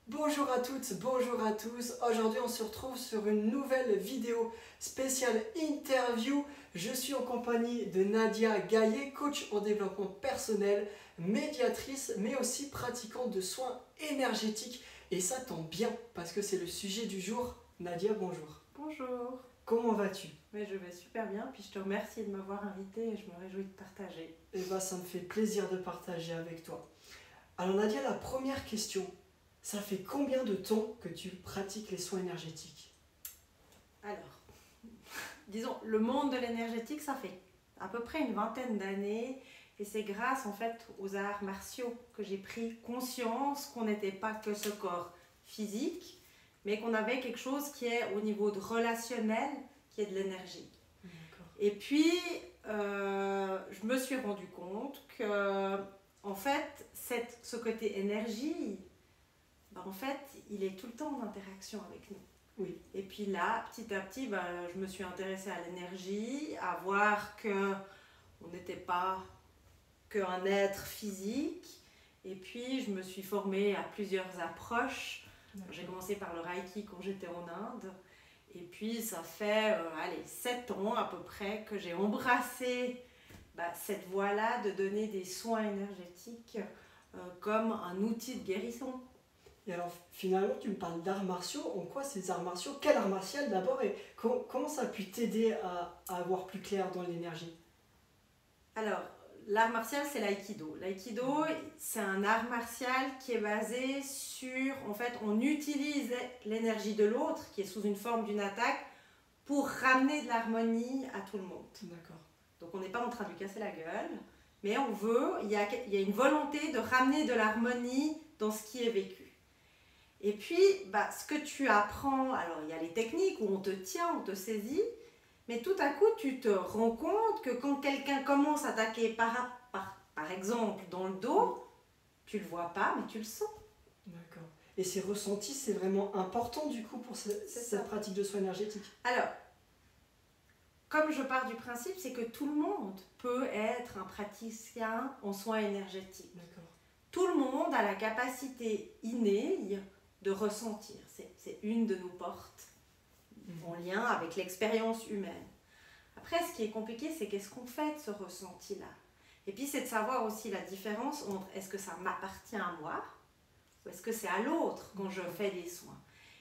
Bonjour à toutes, bonjour à tous. Aujourd'hui, on se retrouve sur une nouvelle vidéo spéciale interview. Je suis en compagnie de Nadia Gaillet, coach en développement personnel, médiatrice, mais aussi pratiquante de soins énergétiques. Et ça tombe bien parce que c'est le sujet du jour. Nadia, bonjour. Bonjour. Comment vas-tu? Mais je vais super bien, puis je te remercie de m'avoir invité et je me réjouis de partager. Eh bien, ça me fait plaisir de partager avec toi. Alors Nadia, la première question, ça fait combien de temps que tu pratiques les soins énergétiques? Alors, disons, le monde de l'énergétique, ça fait à peu près une vingtaine d'années et c'est grâce en fait aux arts martiaux que j'ai pris conscience qu'on n'était pas que ce corps physique, mais qu'on avait quelque chose qui est au niveau de relationnel, qui est de l'énergie. D'accord. Et puis, je me suis rendu compte que, en fait, ce côté énergie, en fait, il est tout le temps en interaction avec nous. Oui. Et puis là, petit à petit, je me suis intéressée à l'énergie, à voir qu'on n'était pas qu'un être physique. Et puis, je me suis formée à plusieurs approches. J'ai commencé par le Reiki quand j'étais en Inde. Et puis, ça fait 7 ans à peu près que j'ai embrassé cette voie-là de donner des soins énergétiques comme un outil de guérison. Et alors, finalement, tu me parles d'arts martiaux. En quoi ces arts martiaux? Quel art martial d'abord? Et comment ça a pu t'aider à voir plus clair dans l'énergie? Alors, l'art martial, c'est l'aïkido. L'aïkido, c'est un art martial qui est basé sur, en fait, on utilise l'énergie de l'autre, qui est sous une forme d'une attaque, pour ramener de l'harmonie à tout le monde. D'accord. Donc, on n'est pas en train de lui casser la gueule, mais on veut, il y a une volonté de ramener de l'harmonie dans ce qui est vécu. Et puis, ce que tu apprends, alors il y a les techniques où on te tient, on te saisit, mais tout à coup, tu te rends compte que quand quelqu'un commence à attaquer par exemple dans le dos, tu ne le vois pas, mais tu le sens. D'accord. Et ces ressentis, c'est vraiment important du coup pour cette pratique de soins énergétiques? Alors, comme je pars du principe, c'est que tout le monde peut être un praticien en soins énergétiques. D'accord. Tout le monde a la capacité innée de ressentir. C'est une de nos portes en lien avec l'expérience humaine. Après, ce qui est compliqué, c'est qu'est-ce qu'on fait de ce ressenti-là? Et puis, c'est de savoir aussi la différence entre est-ce que ça m'appartient à moi ou est-ce que c'est à l'autre quand je fais des soins.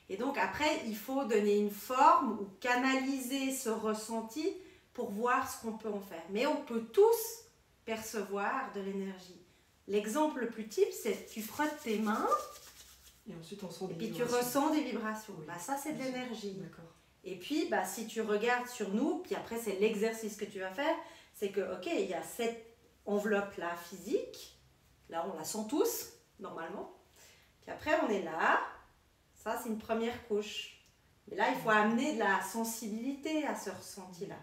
Et donc, après, il faut donner une forme ou canaliser ce ressenti pour voir ce qu'on peut en faire. Mais on peut tous percevoir de l'énergie. L'exemple le plus type, c'est que tu frottes tes mains et ensuite on sent des et puis vibrations. tu ressens des vibrations. Oui. Ça, c'est de l'énergie. D'accord. Et puis, si tu regardes sur nous, puis après, c'est l'exercice que tu vas faire, c'est que, ok, il y a cette enveloppe-là physique, là, on la sent tous, normalement. Puis après, on est là, ça, c'est une première couche. Mais là, il faut amener de la sensibilité à ce ressenti-là.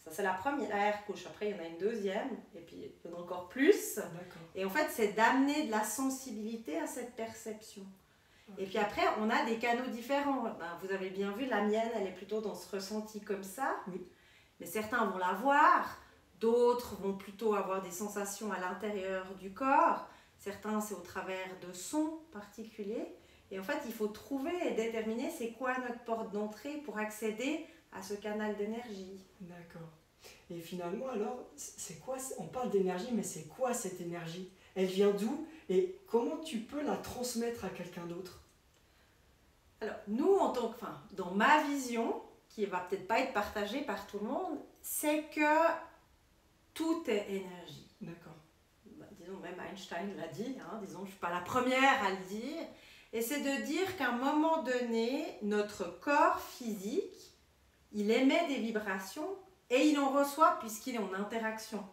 Ça, c'est la première couche. Après, il y en a une deuxième, et puis il y en a encore plus. D'accord. Et en fait, c'est d'amener de la sensibilité à cette perception. Okay. Et puis après, on a des canaux différents. Vous avez bien vu, la mienne, elle est plutôt dans ce ressenti comme ça. Oui. Mais certains vont l'avoir, d'autres vont plutôt avoir des sensations à l'intérieur du corps. Certains, c'est au travers de sons particuliers. Et en fait, il faut trouver et déterminer c'est quoi notre porte d'entrée pour accéder à ce canal d'énergie. D'accord. Et finalement, alors, c'est quoi? On parle d'énergie, mais c'est quoi cette énergie? Elle vient d'où? Et comment tu peux la transmettre à quelqu'un d'autre? Alors, nous, dans ma vision, qui ne va peut-être pas être partagée par tout le monde, c'est que tout est énergie. D'accord. Disons, même Einstein l'a dit, disons, je ne suis pas la première à le dire. Et c'est de dire qu'à un moment donné, notre corps physique, il émet des vibrations et il en reçoit puisqu'il est en interaction.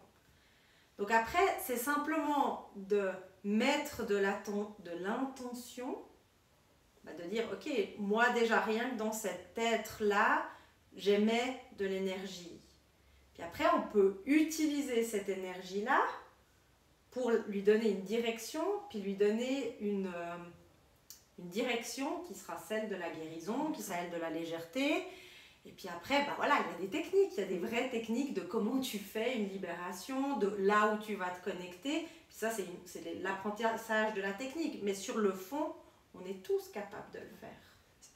Donc après, c'est simplement de mettre de l'intention, de dire, ok, moi déjà rien que dans cet être-là, j'émets de l'énergie. Puis après, on peut utiliser cette énergie-là pour lui donner une direction, puis lui donner une direction qui sera celle de la guérison, qui sera celle de la légèreté. Et puis après, il y a des techniques, il y a des vraies techniques de comment tu fais une libération, de là où tu vas te connecter. Puis ça, c'est l'apprentissage de la technique. Mais sur le fond, On est tous capables de le faire.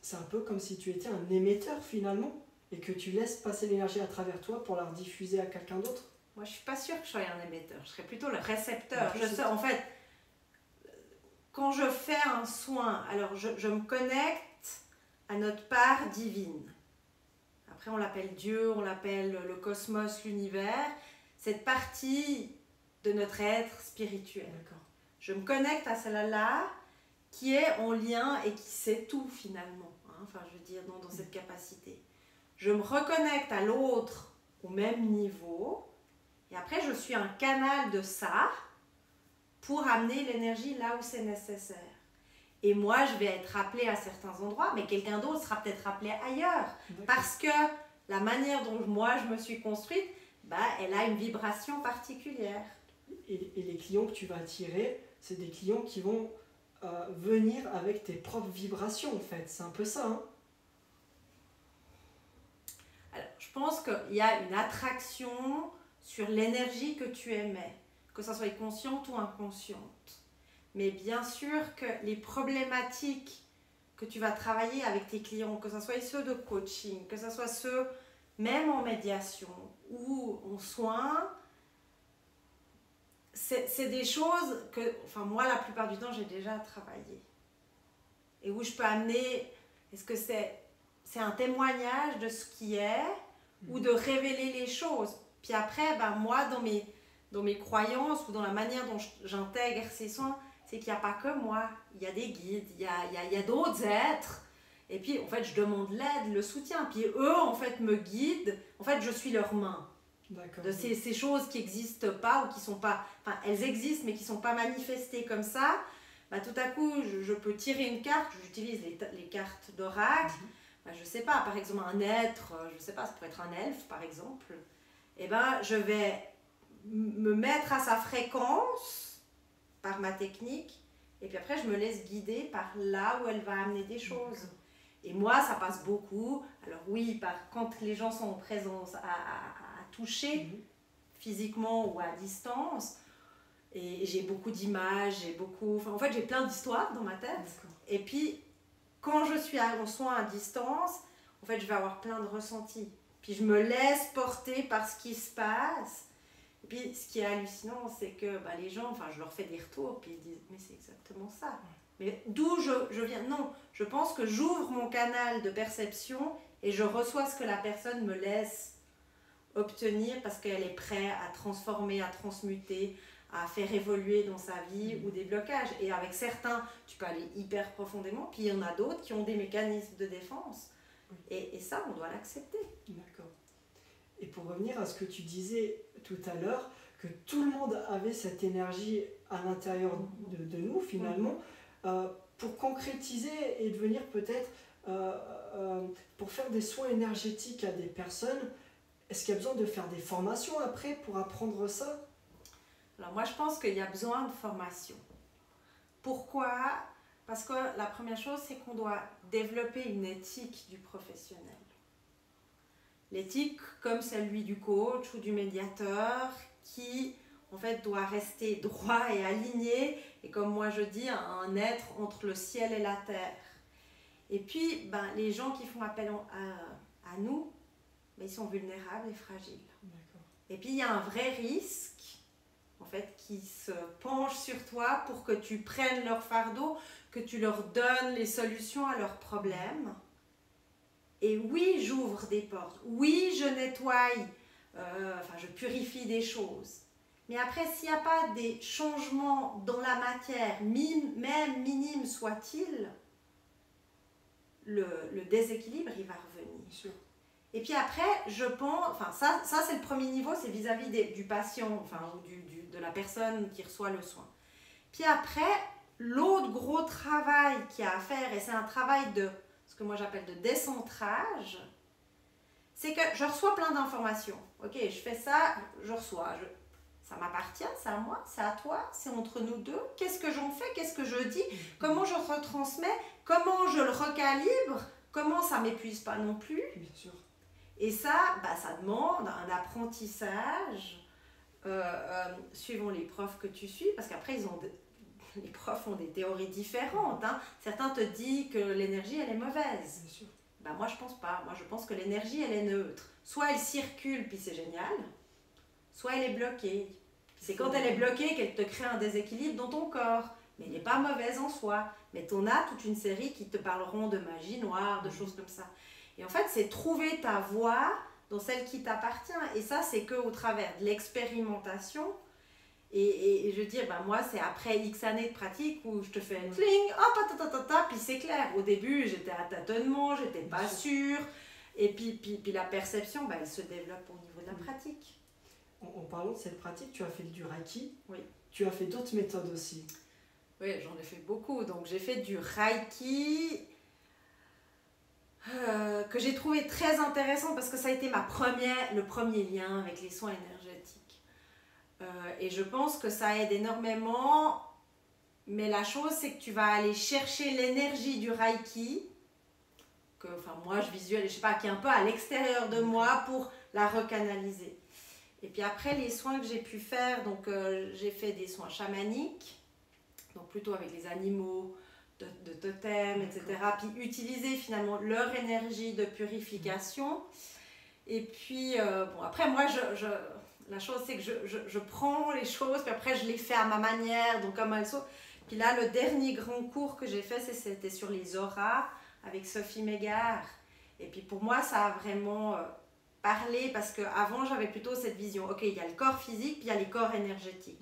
C'est un peu comme si tu étais un émetteur finalement et que tu laisses passer l'énergie à travers toi pour la rediffuser à quelqu'un d'autre. Moi, je suis pas sûre que je sois un émetteur. Je serais plutôt le récepteur. En fait, quand je fais un soin, alors je me connecte à notre part divine. Après, on l'appelle Dieu, on l'appelle le cosmos, l'univers. Cette partie de notre être spirituel. D'accord. Je me connecte à celle-là qui est en lien et qui sait tout finalement. Enfin, je veux dire, dans cette capacité. Je me reconnecte à l'autre au même niveau. Et après, je suis un canal de ça pour amener l'énergie là où c'est nécessaire. Et moi, je vais être appelée à certains endroits, mais quelqu'un d'autre sera peut-être appelé ailleurs. D'accord. Parce que la manière dont moi, je me suis construite, elle a une vibration particulière. Et les clients que tu vas attirer, c'est des clients qui vont venir avec tes propres vibrations en fait. C'est un peu ça, hein? Alors, je pense qu'il y a une attraction sur l'énergie que tu émets, que ça soit consciente ou inconsciente. Mais bien sûr que les problématiques que tu vas travailler avec tes clients, que ce soit ceux de coaching, que ce soit ceux même en médiation ou en soins, c'est des choses que, enfin moi la plupart du temps j'ai déjà travaillé. Et où je peux amener, est-ce que c'est un témoignage de ce qui est ou de révéler les choses. Puis après, moi dans mes croyances ou dans la manière dont j'intègre ces soins, c'est qu'il n'y a pas que moi, il y a des guides, il y a d'autres êtres. Et puis, en fait, je demande l'aide, le soutien. Puis eux, en fait, me guident. En fait, je suis leur main. De ces choses qui n'existent pas ou qui sont pas... Enfin, elles existent, mais qui ne sont pas manifestées comme ça. Tout à coup, je peux tirer une carte. J'utilise les cartes d'oracle. Je ne sais pas, par exemple, un être, je ne sais pas, ça pourrait être un elfe, par exemple. Et je vais me mettre à sa fréquence par ma technique, et puis après je me laisse guider par là où elle va amener des choses. Et moi ça passe beaucoup, alors oui, quand les gens sont en présence à toucher physiquement ou à distance, et j'ai beaucoup d'images, en fait j'ai plein d'histoires dans ma tête. D'accord. Et puis quand je suis en soin à distance, en fait je vais avoir plein de ressentis, puis je me laisse porter par ce qui se passe. Et puis, ce qui est hallucinant, c'est que les gens, je leur fais des retours, puis ils disent, mais c'est exactement ça. Mais d'où je viens? Non, je pense que j'ouvre mon canal de perception et je reçois ce que la personne me laisse obtenir parce qu'elle est prête à transformer, à transmuter, à faire évoluer dans sa vie ou des blocages. Et avec certains, tu peux aller hyper profondément, puis il y en a d'autres qui ont des mécanismes de défense. Et ça, on doit l'accepter. D'accord. Et pour revenir à ce que tu disais tout à l'heure, que tout le monde avait cette énergie à l'intérieur de nous finalement, pour concrétiser et devenir peut-être, pour faire des soins énergétiques à des personnes, est-ce qu'il y a besoin de faire des formations après pour apprendre ça? Alors moi je pense qu'il y a besoin de formation. Pourquoi? Parce que la première chose, c'est qu'on doit développer une éthique du professionnel. L'éthique comme celui du coach ou du médiateur qui en fait doit rester droit et aligné, et comme moi je dis, un être entre le ciel et la terre. Et puis les gens qui font appel à nous, ils sont vulnérables et fragiles. D'accord. Et puis il y a un vrai risque en fait qui se penche sur toi pour que tu prennes leur fardeau, que tu leur donnes les solutions à leurs problèmes. Et oui, j'ouvre des portes, oui, je nettoie, je purifie des choses. Mais après, s'il n'y a pas des changements dans la matière, même minimes soit-il, le déséquilibre, il va revenir. Bien sûr. Et puis après, je pense, ça c'est le premier niveau, c'est vis-à-vis du patient, ou de la personne qui reçoit le soin. Puis après, l'autre gros travail qu'il y a à faire, et c'est un travail de ce que moi j'appelle de décentrage, c'est que je reçois plein d'informations. Ok, je fais ça, je reçois. Ça m'appartient, c'est à moi, c'est à toi, c'est entre nous deux. Qu'est-ce que j'en fais? Qu'est-ce que je dis? Comment je retransmets? Comment je le recalibre? Comment ça ne m'épuise pas non plus? Bien sûr. Et ça, ça demande un apprentissage suivant les profs que tu suis, parce qu'après, ils ont les profs ont des théories différentes. Hein. Certains te disent que l'énergie, elle est mauvaise. Bien sûr. Ben, moi, je pense pas. Moi, je pense que l'énergie, elle est neutre. Soit elle circule, puis c'est génial, soit elle est bloquée. C'est quand elle est bloquée qu'elle te crée un déséquilibre dans ton corps. Mais elle n'est pas mauvaise en soi. Mais tu en as toute une série qui te parleront de magie noire, de choses comme ça. Et en fait, c'est trouver ta voie dans celle qui t'appartient. Et ça, c'est qu'au travers de l'expérimentation. Et je veux dire, ben moi, c'est après X années de pratique où je te fais un cling, hop, puis c'est clair. Au début, j'étais à tâtonnement, j'étais pas sûre. Et puis la perception, ben, elle se développe au niveau de la pratique. En parlant de cette pratique, tu as fait du Reiki. Oui. Tu as fait d'autres méthodes aussi. Oui, j'en ai fait beaucoup. Donc, j'ai fait du Reiki que j'ai trouvé très intéressant parce que ça a été le premier lien avec les soins énergétiques. Et je pense que ça aide énormément. Mais la chose, c'est que tu vas aller chercher l'énergie du Reiki, que moi, je visualise, je sais pas, qui est un peu à l'extérieur de moi pour la recanaliser. Et puis après, les soins que j'ai pu faire, donc j'ai fait des soins chamaniques, donc plutôt avec les animaux, de totems, etc. Puis utiliser finalement leur énergie de purification. Et puis, après, moi, la chose, c'est que je prends les choses, puis après, je les fais à ma manière, donc comme elles sont. Puis là, le dernier grand cours que j'ai fait, c'était sur les auras, avec Sophie Mégard. Et puis pour moi, ça a vraiment parlé, parce qu'avant, j'avais plutôt cette vision. Ok, il y a le corps physique, puis il y a les corps énergétiques.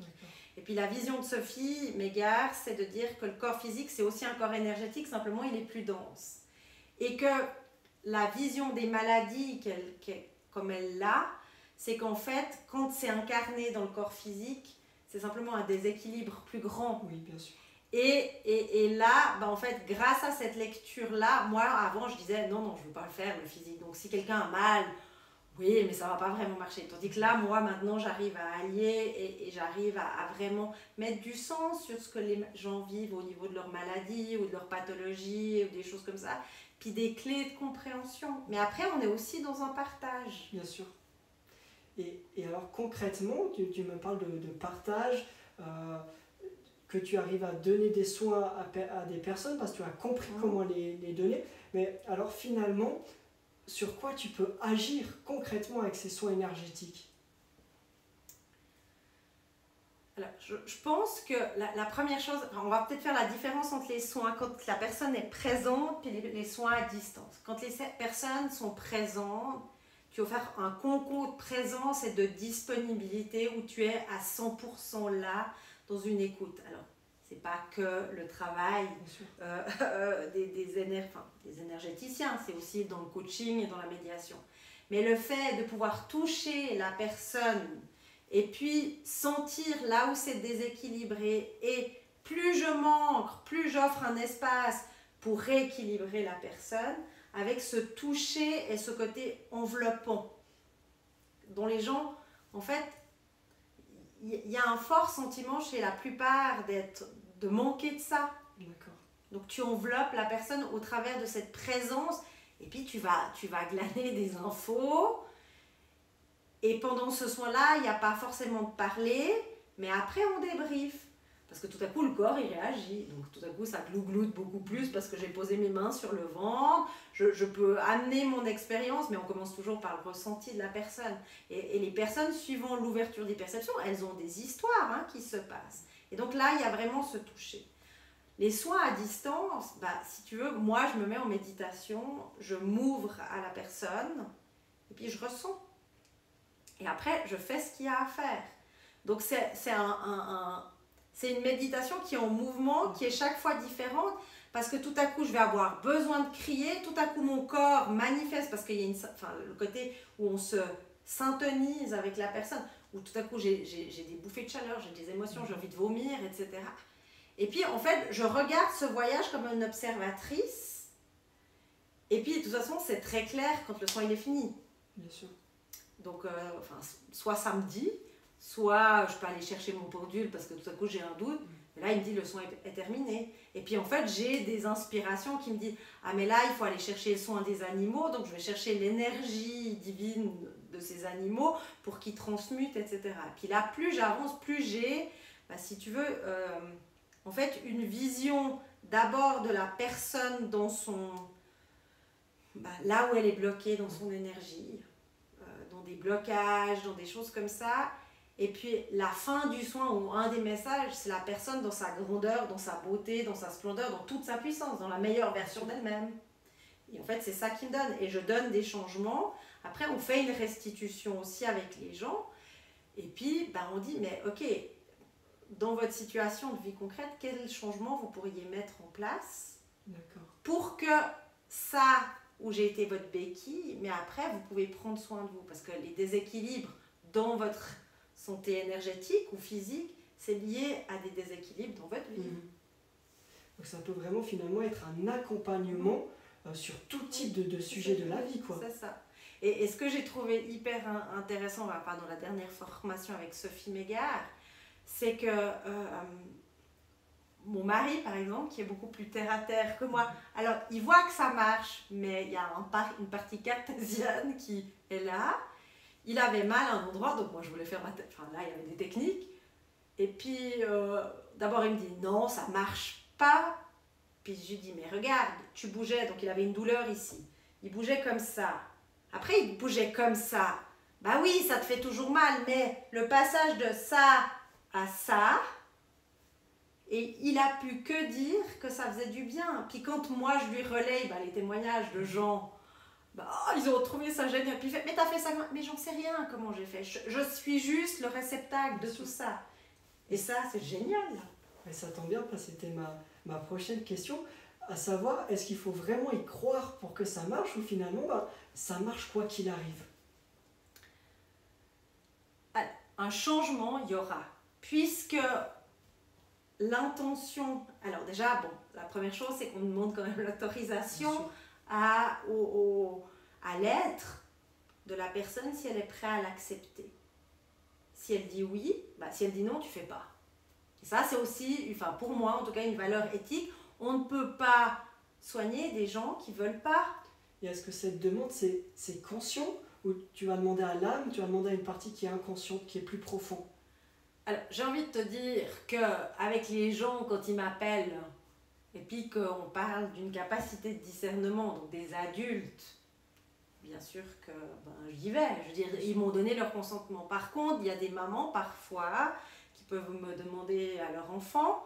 Et puis la vision de Sophie Mégard, c'est de dire que le corps physique, c'est aussi un corps énergétique, simplement il est plus dense. Et que la vision des maladies, comme elle l'a, c'est qu'en fait, quand c'est incarné dans le corps physique, c'est simplement un déséquilibre plus grand. Oui, bien sûr. Et là, en fait, grâce à cette lecture-là, moi, avant, je disais, non, je ne veux pas le faire, le physique. Donc, si quelqu'un a mal, oui, mais ça ne va pas vraiment marcher. Tandis que là, moi, maintenant, j'arrive à allier et j'arrive à vraiment mettre du sens sur ce que les gens vivent au niveau de leur maladie ou de leur pathologie ou des choses comme ça. Puis des clés de compréhension. Mais après, on est aussi dans un partage. Bien sûr. Et alors, concrètement, tu me parles de partage, que tu arrives à donner des soins à des personnes parce que tu as compris comment les donner. Mais alors, finalement, sur quoi tu peux agir concrètement avec ces soins énergétiques? Alors, je pense que la première chose, on va peut-être faire la différence entre les soins quand la personne est présente et les soins à distance. Quand les personnes sont présentes, tu vas faire un concours de présence et de disponibilité où tu es à 100% là dans une écoute. Alors, ce n'est pas que le travail des énergéticiens, c'est aussi dans le coaching et dans la médiation. Mais le fait de pouvoir toucher la personne et puis sentir là où c'est déséquilibré, et plus je m'ancre, plus j'offre un espace pour rééquilibrer la personne, avec ce toucher et ce côté enveloppant, dont les gens, en fait, il y a un fort sentiment chez la plupart de manquer de ça. D'accord. Donc tu enveloppes la personne au travers de cette présence, et puis tu vas glaner des infos. Et pendant ce soin-là, il n'y a pas forcément de parler, mais après on débriefe. Parce que tout à coup, le corps, il réagit. Donc tout à coup, ça glougloute beaucoup plus parce que j'ai posé mes mains sur le ventre. Je peux amener mon expérience, mais on commence toujours par le ressenti de la personne. Et les personnes, suivant l'ouverture des perceptions, elles ont des histoires qui se passent. Et donc là, il y a vraiment ce toucher. Les soins à distance, si tu veux, moi, je me mets en méditation, je m'ouvre à la personne, et puis je ressens. Et après, je fais ce qu'il y a à faire. Donc c'est une méditation qui est en mouvement, qui est chaque fois différente, parce que tout à coup, je vais avoir besoin de crier, tout à coup, mon corps manifeste, parce qu'il y a le côté où on se syntonise avec la personne, où tout à coup, j'ai des bouffées de chaleur, j'ai des émotions, j'ai envie de vomir, etc. Et puis, en fait, je regarde ce voyage comme une observatrice, et puis, de toute façon, c'est très clair quand le soin il est fini. Bien sûr. Donc, soit samedi, soit je peux aller chercher mon pendule parce que tout à coup j'ai un doute, mais là il me dit le soin est terminé. Et puis en fait j'ai des inspirations qui me disent ah mais là il faut aller chercher le soin des animaux, donc je vais chercher l'énergie divine de ces animaux pour qu'ils transmutent, etc. Et puis là plus j'avance, plus j'ai, si tu veux, en fait une vision d'abord de la personne dans son... là où elle est bloquée dans son énergie, dans des blocages, dans des choses comme ça. Et puis la fin du soin, ou un des messages, c'est la personne dans sa grandeur, dans sa beauté, dans sa splendeur, dans toute sa puissance, dans la meilleure version d'elle-même. Et en fait, c'est ça qui me donne. Et je donne des changements. Après, on fait une restitution aussi avec les gens. Et puis, on dit, mais ok, dans votre situation de vie concrète, quels changements vous pourriez mettre en place pour que ça, où j'ai été votre béquille, mais après, vous pouvez prendre soin de vous. Parce que les déséquilibres dans votre santé énergétique ou physique, c'est lié à des déséquilibres dans votre vie. Donc ça peut vraiment finalement être un accompagnement sur tout type de sujet de la vie, quoi. C'est ça. Et ce que j'ai trouvé hyper intéressant, dans la dernière formation avec Sophie Mégard, c'est que mon mari, par exemple, qui est beaucoup plus terre-à-terre que moi, alors il voit que ça marche, mais il y a une partie cartésienne qui est là. Il avait mal à un endroit, donc moi je voulais faire ma tête. Enfin là, il y avait des techniques. Et puis, d'abord il me dit non, ça marche pas. Puis je lui dis, mais regarde, tu bougeais, donc il avait une douleur ici. Il bougeait comme ça. Après, il bougeait comme ça. Bah oui, ça te fait toujours mal, mais le passage de ça à ça, et il a pu que dire que ça faisait du bien. Puis quand moi je lui relaye les témoignages de gens, ils ont trouvé ça génial. Puis il fait, mais t'as fait ça, mais j'en sais rien comment j'ai fait. Je suis juste le réceptacle de tout ça. Et ça, c'est génial. Et ça tombe bien, parce que c'était ma prochaine question, à savoir, est-ce qu'il faut vraiment y croire pour que ça marche, ou finalement, ça marche quoi qu'il arrive? Un changement, il y aura. Puisque l'intention... Alors déjà, la première chose, c'est qu'on demande quand même l'autorisation à l'être de la personne si elle est prête à l'accepter. Si elle dit oui, si elle dit non, tu fais pas. Et ça, c'est aussi, pour moi, en tout cas, une valeur éthique. On ne peut pas soigner des gens qui ne veulent pas. Et est-ce que cette demande, c'est conscient, ou tu vas demander à l'âme, tu vas demander à une partie qui est inconsciente, qui est plus profond? Alors, j'ai envie de te dire qu'avec les gens, quand ils m'appellent, et puis qu'on parle d'une capacité de discernement, donc des adultes, bien sûr que j'y vais. Je veux dire, ils m'ont donné leur consentement. Par contre, il y a des mamans, parfois, qui peuvent me demander à leur enfant.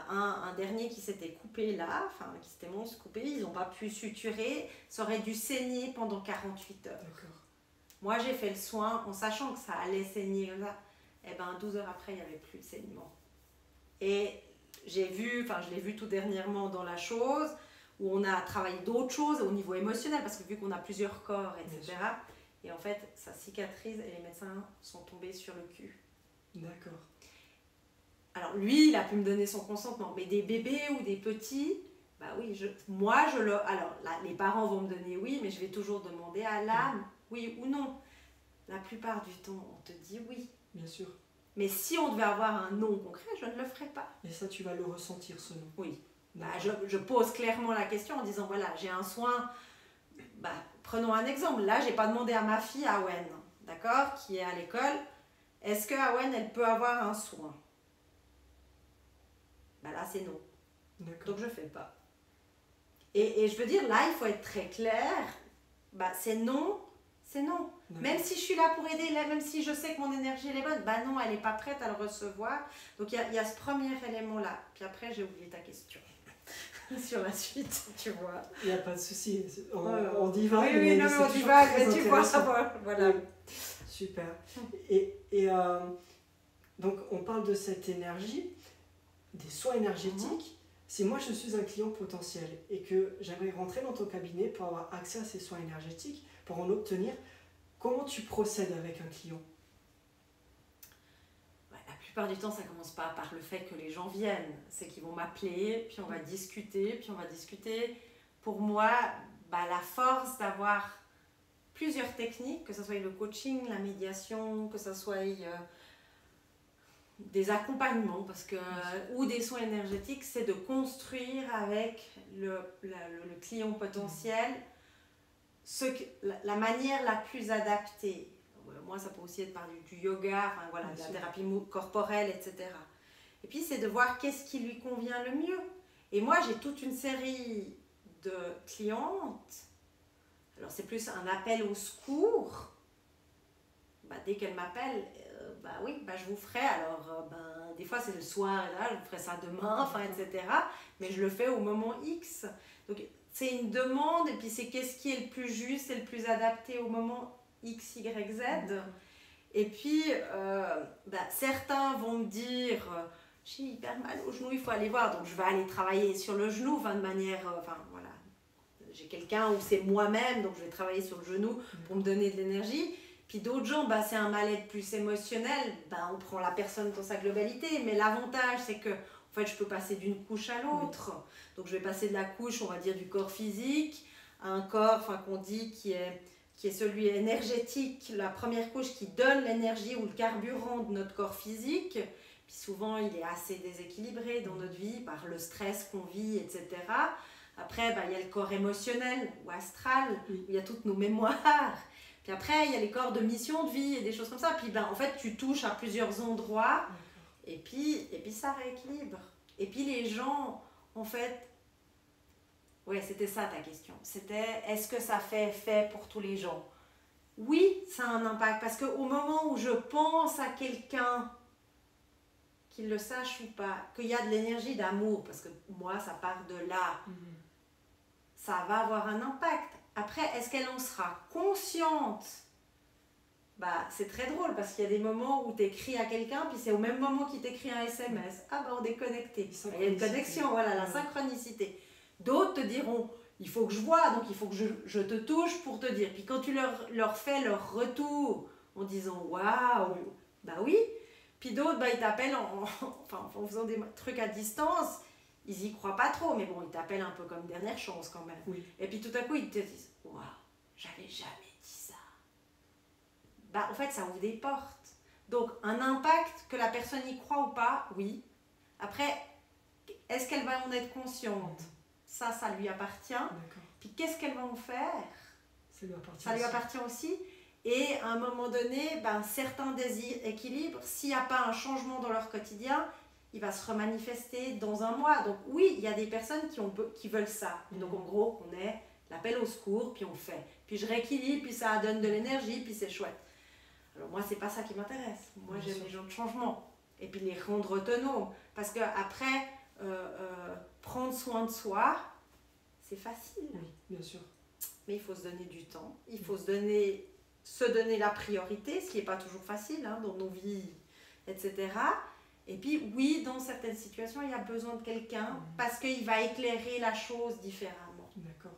Un dernier qui s'était coupé là, qui s'était coupé, ils n'ont pas pu suturer, ça aurait dû saigner pendant 48 heures. D'accord. Moi, j'ai fait le soin en sachant que ça allait saigner comme ça. 12 heures après, il n'y avait plus de saignement. Et je l'ai vu tout dernièrement dans la chose, où on a travaillé d'autres choses au niveau émotionnel, parce que vu qu'on a plusieurs corps, etc. Et en fait, ça cicatrise et les médecins sont tombés sur le cul. D'accord. Alors lui, il a pu me donner son consentement, mais des bébés ou des petits, oui, alors là, les parents vont me donner oui, mais je vais toujours demander à l'âme, oui ou non. La plupart du temps, on te dit oui. Bien sûr. Mais si on devait avoir un non concret, je ne le ferais pas. Et ça, tu vas le ressentir, ce non? Oui. Je pose clairement la question en disant, voilà, j'ai un soin, prenons un exemple. Là, je n'ai pas demandé à ma fille, Awen, d'accord, qui est à l'école, est-ce que Awen, elle peut avoir un soin? Là, c'est non. Donc, je ne fais pas. Et je veux dire, là, il faut être très clair. C'est non, c'est non. Même si je suis là pour aider, même si je sais que mon énergie elle est bonne, non, elle n'est pas prête à le recevoir. Donc, il y a ce premier élément-là. Puis après, j'ai oublié ta question. Sur la suite, tu vois. Il n'y a pas de souci. On divague. Oui, non, mais on divague, mais tu vois, voilà. Oui. Super. Et donc, on parle de cette énergie, des soins énergétiques. Si moi, je suis un client potentiel et que j'aimerais rentrer dans ton cabinet pour avoir accès à ces soins énergétiques, pour en obtenir, comment tu procèdes avec un client? La plupart du temps, ça commence pas par le fait que les gens viennent. C'est qu'ils vont m'appeler, puis on va discuter, Pour moi, la force d'avoir plusieurs techniques, que ce soit le coaching, la médiation, que ce soit des accompagnements, ou des soins énergétiques, c'est de construire avec le client potentiel la manière la plus adaptée. Moi, ça peut aussi être par du yoga, de la thérapie corporelle, etc. Et puis, c'est de voir qu'est-ce qui lui convient le mieux. Et moi, j'ai toute une série de clientes. Alors, c'est plus un appel au secours. Dès qu'elle m'appelle, oui, je vous ferai. Alors, des fois, c'est le soir, et là, je vous ferai ça demain, etc. Mais je le fais au moment X. Donc, c'est une demande, et puis c'est qu'est-ce qui est le plus juste et le plus adapté au moment X, Y, Z. Et puis, certains vont me dire, j'ai hyper mal au genou, il faut aller voir. Donc, je vais aller travailler sur le genou, de manière, voilà. J'ai quelqu'un où c'est moi-même, donc je vais travailler sur le genou pour me donner de l'énergie. Puis d'autres gens, c'est un mal-être plus émotionnel, on prend la personne dans sa globalité. Mais l'avantage, c'est que je peux passer d'une couche à l'autre. Donc, je vais passer de la couche, on va dire, du corps physique à un corps, qu'on dit qui est celui énergétique, la première couche qui donne l'énergie ou le carburant de notre corps physique. Puis souvent, il est assez déséquilibré dans notre vie par le stress qu'on vit, etc. Après, il y a le corps émotionnel ou astral, où il y a toutes nos mémoires. Puis après, il y a les corps de mission de vie et des choses comme ça. Puis tu touches à plusieurs endroits et puis ça rééquilibre. Et puis les gens, c'était ça ta question. C'était, est-ce que ça fait effet pour tous les gens? Oui, ça a un impact. Parce qu'au moment où je pense à quelqu'un, qu'il le sache ou pas, qu'il y a de l'énergie d'amour, parce que moi, ça part de là, ça va avoir un impact. Après, est-ce qu'elle en sera consciente? C'est très drôle parce qu'il y a des moments où tu écris à quelqu'un, puis c'est au même moment qu'il t'écrit un SMS. On est connecté. Il y a une connexion, voilà, la synchronicité. D'autres te diront, il faut que je vois, donc il faut que je te touche pour te dire. Puis quand tu leur fais leur retour en disant waouh, oui. Puis d'autres, ils t'appellent en faisant des trucs à distance. Ils y croient pas trop, mais bon, ils t'appellent un peu comme dernière chance quand même. Oui. Et puis tout à coup, ils te disent waouh, j'avais jamais dit ça. Ça ouvre des portes. Donc, un impact, que la personne y croit ou pas, oui. Après, est-ce qu'elle va en être consciente? Ça lui appartient. D'accord. Puis qu'est-ce qu'elle va en faire? Ça lui appartient aussi. Et à un moment donné, certains déséquilibres, s'il n'y a pas un changement dans leur quotidien, il va se remanifester dans un mois. Donc oui, il y a des personnes qui veulent ça. Donc en gros, on est l'appel au secours, puis on fait. Puis je rééquilibre, puis ça donne de l'énergie, puis c'est chouette. Alors moi, c'est pas ça qui m'intéresse. Moi, j'aime les gens de changement. Et puis les rendre autonomes. Parce qu'après, prendre soin de soi, c'est facile. Oui, bien sûr. Mais il faut se donner du temps. Il faut se donner la priorité, ce qui n'est pas toujours facile dans nos vies, etc. Et puis, oui, dans certaines situations, il y a besoin de quelqu'un parce qu'il va éclairer la chose différemment. D'accord.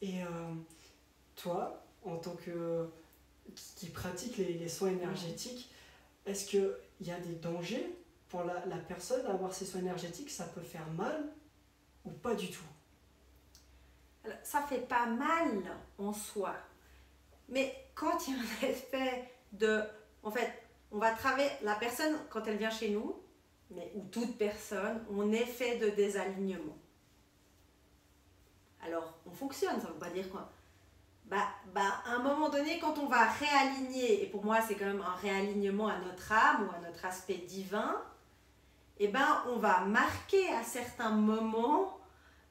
Et toi, en tant que qui pratique les soins énergétiques, est-ce qu'il y a des dangers pour la personne d'avoir ces soins énergétiques? Ça peut faire mal ou pas du tout? Alors, ça fait pas mal en soi. Mais quand il y a un effet de... on va travailler... La personne, quand elle vient chez nous, ou toute personne, on est fait de désalignement. Alors, on fonctionne, ça ne veut pas dire quoi. À un moment donné, quand on va réaligner, et pour moi, c'est quand même un réalignement à notre âme ou à notre aspect divin, on va marquer à certains moments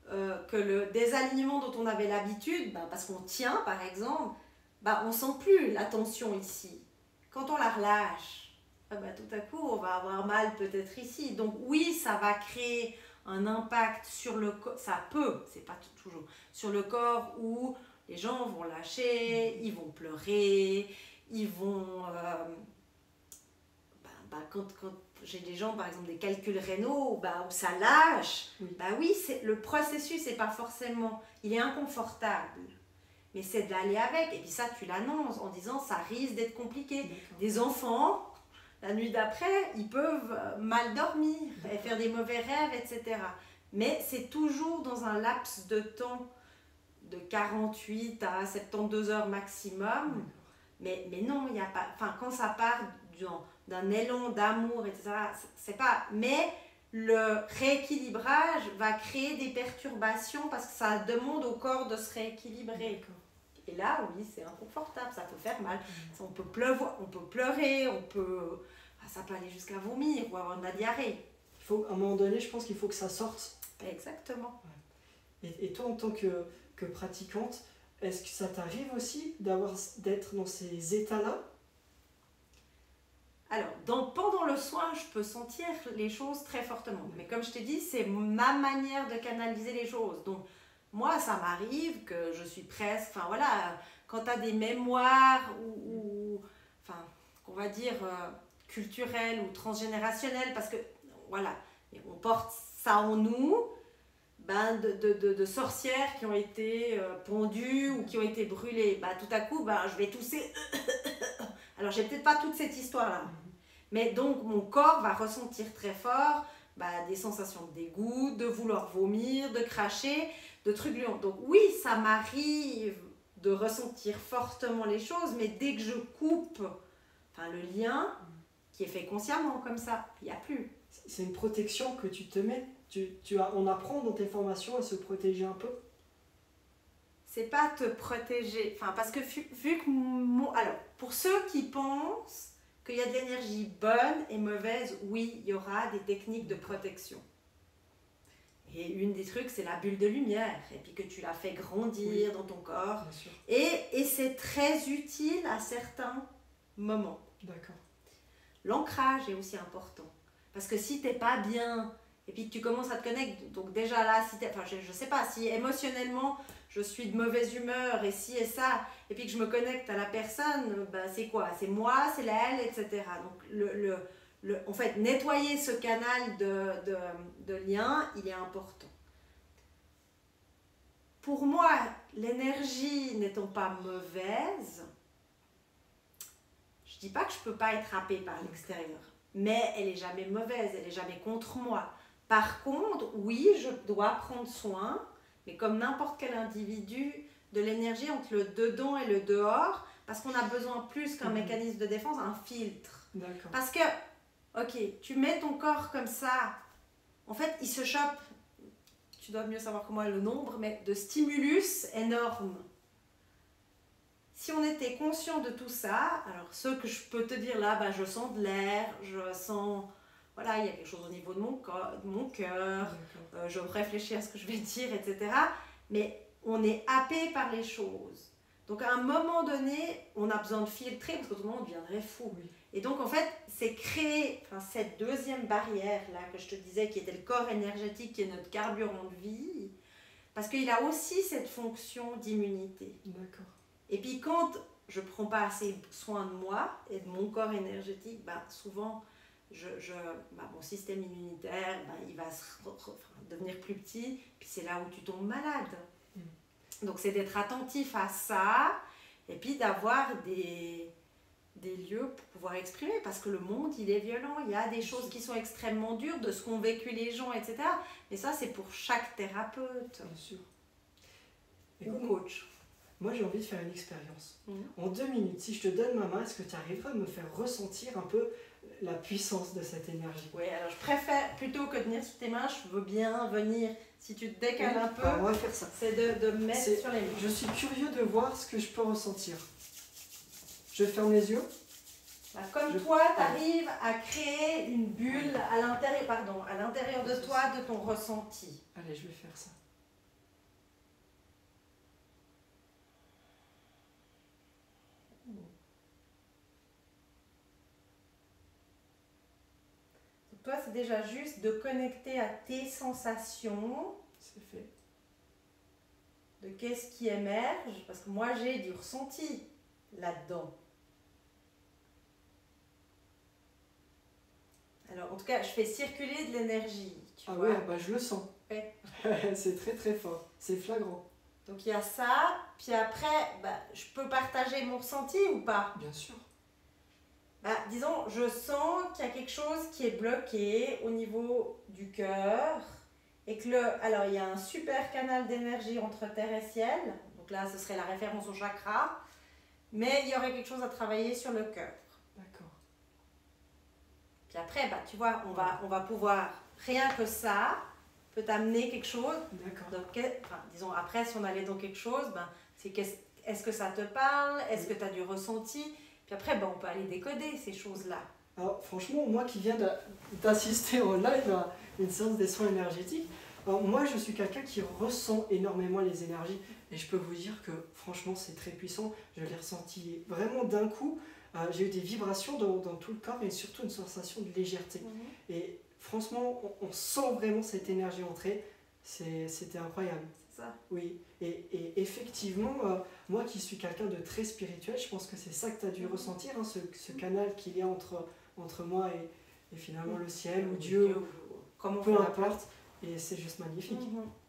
que le désalignement dont on avait l'habitude, parce qu'on tient, par exemple, on ne sent plus la tension ici. Quand on la relâche, tout à coup, on va avoir mal peut-être ici. Donc oui, ça va créer un impact sur le corps, ça peut, c'est pas toujours, sur le corps où les gens vont lâcher, ils vont pleurer, ils vont... quand j'ai des gens, par exemple, des calculs rénaux, où ça lâche, oui, le processus n'est pas forcément... Il est inconfortable. Mais c'est d'aller avec. Et puis ça, tu l'annonces en disant, ça risque d'être compliqué. D'accord. Des enfants, la nuit d'après, ils peuvent mal dormir, et faire des mauvais rêves, etc. Mais c'est toujours dans un laps de temps de 48 à 72 heures maximum. Mais non, il n'y a pas... quand ça part d'un élan d'amour, etc., c'est pas... Mais le rééquilibrage va créer des perturbations parce que ça demande au corps de se rééquilibrer. D'accord. Et là, oui, c'est inconfortable, ça peut faire mal. On peut pleurer, on peut ça peut aller jusqu'à vomir ou avoir de la diarrhée. À un moment donné, je pense qu'il faut que ça sorte. Exactement. Et toi, en tant que pratiquante, est-ce que ça t'arrive aussi d'être dans ces états-là? Alors, pendant le soin, je peux sentir les choses très fortement. Mais comme je t'ai dit, c'est ma manière de canaliser les choses. Donc, moi, ça m'arrive que je suis presque... Enfin, voilà, quand tu as des mémoires enfin, qu'on va dire culturelles ou transgénérationnelles, parce que, voilà, on porte ça en nous, de sorcières qui ont été pendues ou qui ont été brûlées. Tout à coup, je vais tousser. Alors, j'ai peut-être pas toute cette histoire-là. Mais donc, mon corps va ressentir très fort des sensations de dégoût, de vouloir vomir, de cracher, de trucs gluants. Donc, oui, ça m'arrive de ressentir fortement les choses, mais dès que je coupe le lien, qui est fait consciemment comme ça, il n'y a plus. C'est une protection que tu te mets. On apprend dans tes formations à se protéger un peu. C'est pas te protéger. Parce que vu que... Alors, pour ceux qui pensent qu'il y a de l'énergie bonne et mauvaise, oui, il y aura des techniques de protection. Et une des trucs, c'est la bulle de lumière. Et puis que tu la fais grandir dans ton corps. Bien sûr. Et c'est très utile à certains moments. D'accord. L'ancrage est aussi important. Parce que si tu n'es pas bien, et puis que tu commences à te connecter, donc déjà là, si je ne sais pas, si émotionnellement je suis de mauvaise humeur et ci et ça, et puis que je me connecte à la personne, c'est quoi? C'est moi, c'est elle, etc. Donc en fait, nettoyer ce canal de lien, il est important. Pour moi, l'énergie n'étant pas mauvaise, je ne dis pas que je ne peux pas être happée par l'extérieur, mais elle n'est jamais mauvaise, elle n'est jamais contre moi. Par contre, oui, je dois prendre soin, mais comme n'importe quel individu, de l'énergie entre le dedans et le dehors, parce qu'on a besoin plus qu'un mécanisme de défense, un filtre. D'accord. Parce que, ok, tu mets ton corps comme ça, en fait, il se chope, tu dois mieux savoir comment est le nombre, mais de stimulus énormes. Si on était conscient de tout ça, alors ce que je peux te dire là, je sens de l'air, je sens... Voilà, il y a quelque chose au niveau de mon cœur, je réfléchis à ce que je vais dire, etc. Mais on est happé par les choses. Donc à un moment donné, on a besoin de filtrer parce qu'autrement on deviendrait fou. Oui. Et donc en fait, c'est créer cette deuxième barrière-là que je te disais, qui était le corps énergétique, qui est notre carburant de vie, parce qu'il a aussi cette fonction d'immunité. D'accord. Et puis quand je ne prends pas assez soin de moi et de mon corps énergétique, souvent... mon système immunitaire, il va devenir plus petit, puis c'est là où tu tombes malade. Donc c'est d'être attentif à ça, et puis d'avoir des lieux pour pouvoir exprimer, parce que le monde, il est violent, il y a des choses qui sont extrêmement dures, de ce qu'ont vécu les gens, etc. Mais ça, c'est pour chaque thérapeute. Bien sûr. Ou coach. Moi, j'ai envie de faire une expérience. En 2 minutes, si je te donne ma main, est-ce que tu arriveras à me faire ressentir un peu la puissance de cette énergie? Oui, alors je préfère, plutôt que de venir sur tes mains, je veux bien venir, si tu te décales un peu, on va faire ça. C'est de me mettre sur les mains. Je suis curieux de voir ce que je peux ressentir. Je ferme les yeux. Comme toi, tu arrives à créer une bulle à l'intérieur de toi, de ton ressenti. Allez, je vais faire ça. Toi, c'est déjà juste de connecter à tes sensations. C'est fait. De qu'est-ce qui émerge. Parce que moi, j'ai du ressenti là-dedans. Alors, en tout cas, je fais circuler de l'énergie. Oui, je le sens. Ouais. C'est très très fort. C'est flagrant. Donc, il y a ça. Puis après, je peux partager mon ressenti ou pas? Bien sûr. Disons, je sens qu'il y a quelque chose qui est bloqué au niveau du cœur et que alors il y a un super canal d'énergie entre terre et ciel, donc là ce serait la référence au chakra, mais il y aurait quelque chose à travailler sur le cœur. D'accord. Puis après, tu vois, on va pouvoir, rien que ça peut t'amener quelque chose. D'accord. Donc, disons, après si on allait dans quelque chose, c'est est-ce que ça te parle, est-ce que tu as du ressenti? Puis après, on peut aller décoder ces choses-là. Alors franchement, moi qui viens d'assister en live à une séance des soins énergétiques, moi je suis quelqu'un qui ressent énormément les énergies et je peux vous dire que franchement c'est très puissant. Je l'ai ressenti vraiment d'un coup. J'ai eu des vibrations dans tout le corps et surtout une sensation de légèreté. Et franchement, on sent vraiment cette énergie entrer. C'était incroyable. C'est ça. Oui, et effectivement, moi qui suis quelqu'un de très spirituel, je pense que c'est ça que tu as dû ressentir, hein, ce canal qu'il y a entre moi et finalement le ciel ou Dieu, Comment peu importe, et c'est juste magnifique.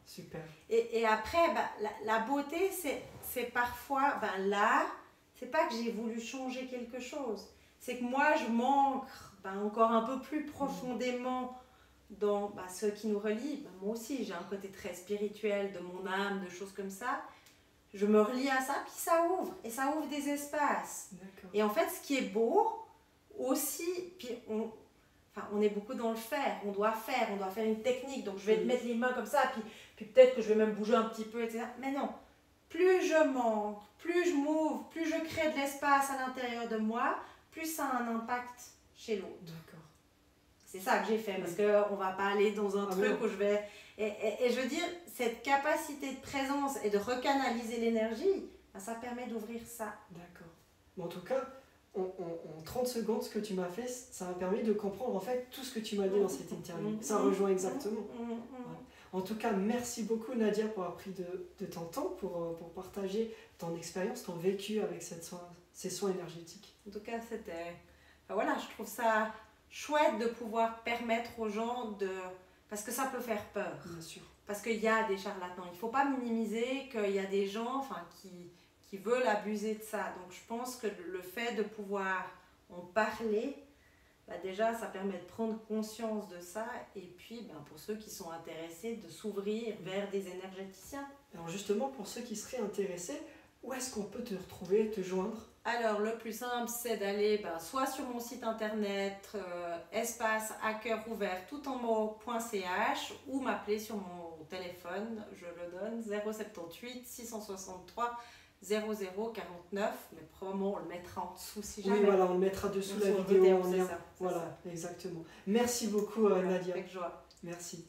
Super. Et après, bah, la beauté, c'est parfois, ben là, c'est pas que j'ai voulu changer quelque chose, c'est que moi je m'ancre encore un peu plus profondément dans ce qui nous relie. Moi aussi, j'ai un côté très spirituel de mon âme, de choses comme ça. Je me relie à ça, puis ça ouvre, et ça ouvre des espaces. Et en fait, ce qui est beau aussi, puis on est beaucoup dans le faire, on doit faire une technique, donc je vais te mettre les mains comme ça, puis peut-être que je vais même bouger un petit peu, etc. Mais non, plus je m'ancre, plus je m'ouvre, plus je crée de l'espace à l'intérieur de moi, plus ça a un impact chez l'autre. D'accord. C'est ça que j'ai fait, parce qu'on ne va pas aller dans un truc où je vais... Et je veux dire, cette capacité de présence et de recanaliser l'énergie, ça permet d'ouvrir ça. D'accord. Mais en tout cas, en 30 secondes, ce que tu m'as fait, ça m'a permis de comprendre en fait tout ce que tu m'as dit dans cette interview. Ça rejoint exactement. Ouais. En tout cas, merci beaucoup Nadia pour avoir pris de ton temps pour partager ton expérience, ton vécu avec ces soins énergétiques. En tout cas, c'était... voilà, je trouve ça chouette de pouvoir permettre aux gens de... Parce que ça peut faire peur. Bien sûr. Parce qu'il y a des charlatans. Il ne faut pas minimiser qu'il y a des gens qui veulent abuser de ça. Donc je pense que le fait de pouvoir en parler, déjà ça permet de prendre conscience de ça. Et puis pour ceux qui sont intéressés, de s'ouvrir vers des énergéticiens. Alors justement, pour ceux qui seraient intéressés, où est-ce qu'on peut te retrouver, te joindre ? Alors le plus simple, c'est d'aller soit sur mon site internet espace à cœur ouvert tout en mots.ch ou m'appeler sur mon téléphone, je le donne, 078 663 0049, mais probablement on le mettra en dessous si jamais. Oui, voilà, on le mettra dessous la vidéo en lien. Voilà, exactement. Merci beaucoup Nadia. Avec joie. Merci.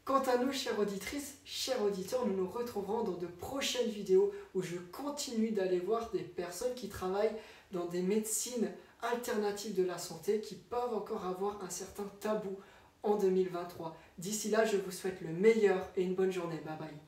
Quant à nous, chères auditrices, chers auditeurs, nous nous retrouverons dans de prochaines vidéos où je continue d'aller voir des personnes qui travaillent dans des médecines alternatives de la santé qui peuvent encore avoir un certain tabou en 2023. D'ici là, je vous souhaite le meilleur et une bonne journée. Bye bye.